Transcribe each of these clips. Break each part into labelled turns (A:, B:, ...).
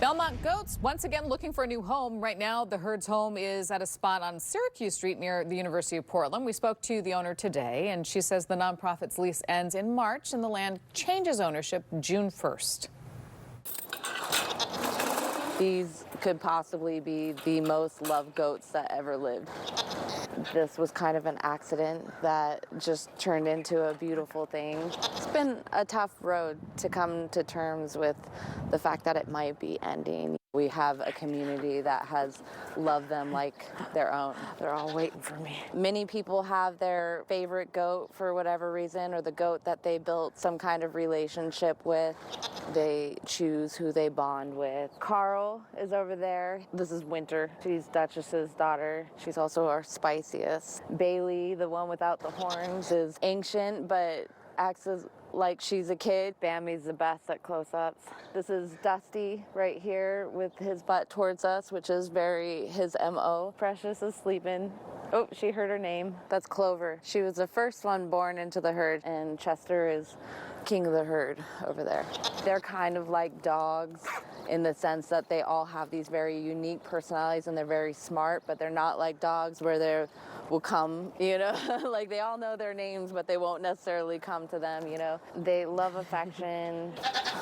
A: Belmont Goats once again looking for a new home. Right now, the herd's home is at a spot on Syracuse Street near the University of Portland. We spoke to the owner today, and she says the nonprofit's lease ends in March and the land changes ownership June 1st.
B: These could possibly be the most loved goats that ever lived. This was kind of an accident that just turned into a beautiful thing. It's been a tough road to come to terms with the fact that it might be ending. We have a community that has loved them like their own. They're all waiting for me. Many people have their favorite goat for whatever reason, or the goat that they built some kind of relationship with. They choose who they bond with. Carl is over there. This is Winter. She's Duchess's daughter. She's also our spiciest. Bailey, the one without the horns, is ancient, but acts as like she's a kid. Bambi's the best at close-ups. This is Dusty right here with his butt towards us, which is very his MO. Precious is sleeping. Oh, she heard her name. That's Clover. She was the first one born into the herd, and Chester is king of the herd over there. They're kind of like dogs in the sense that they all have these very unique personalities and they're very smart, but they're not like dogs where they will come, you know, like they all know their names, but they won't necessarily come to them, you know. They love affection.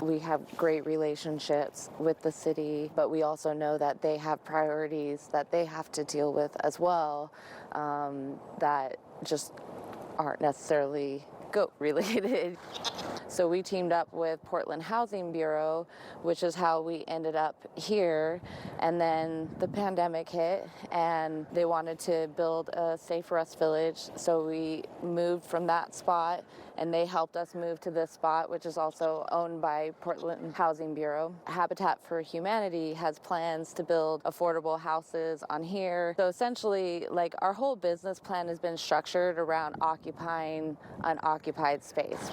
B: We have great relationships with the city, but we also know that they have priorities that they have to deal with as well, that just aren't necessarily goat related. So we teamed up with Portland Housing Bureau, which is how we ended up here. And then the pandemic hit and they wanted to build a Safe Rest Village. So we moved from that spot and they helped us move to this spot, which is also owned by Portland Housing Bureau. Habitat for Humanity has plans to build affordable houses on here. So essentially, like, our whole business plan has been structured around occupying unoccupied space.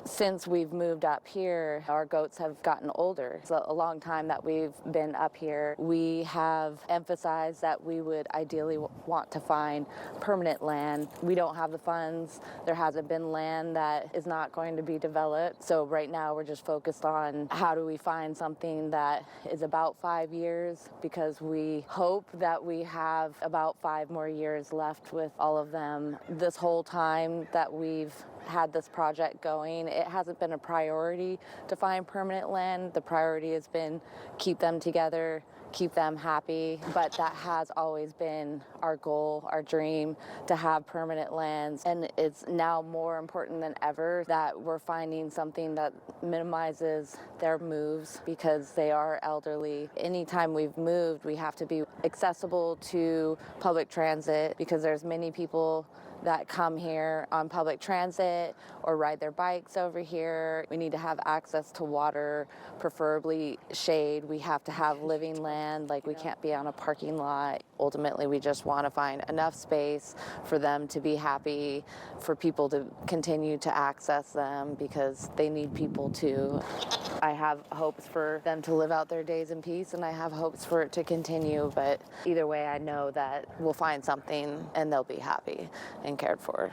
B: Since we've moved up here, our goats have gotten older. It's a long time that we've been up here. We have emphasized that we would ideally want to find permanent land. We don't have the funds. There hasn't been land that is not going to be developed. So right now we're just focused on how do we find something that is about 5 years, because we hope that we have about 5 more years left with all of them. This whole time that we've had this project going, it hasn't been a priority to find permanent land. The priority has been keep them together, keep them happy, but that has always been our goal, our dream, to have permanent lands. And it's now more important than ever that we're finding something that minimizes their moves, because they are elderly. Anytime we've moved, we have to be accessible to public transit, because there's many people that come here on public transit or ride their bikes over here. We need to have access to water, preferably shade. We have to have living land, like we can't be on a parking lot. Ultimately, we just want to find enough space for them to be happy, for people to continue to access them, because they need people too. I have hopes for them to live out their days in peace, and I have hopes for it to continue, but either way, I know that we'll find something and they'll be happy and cared for.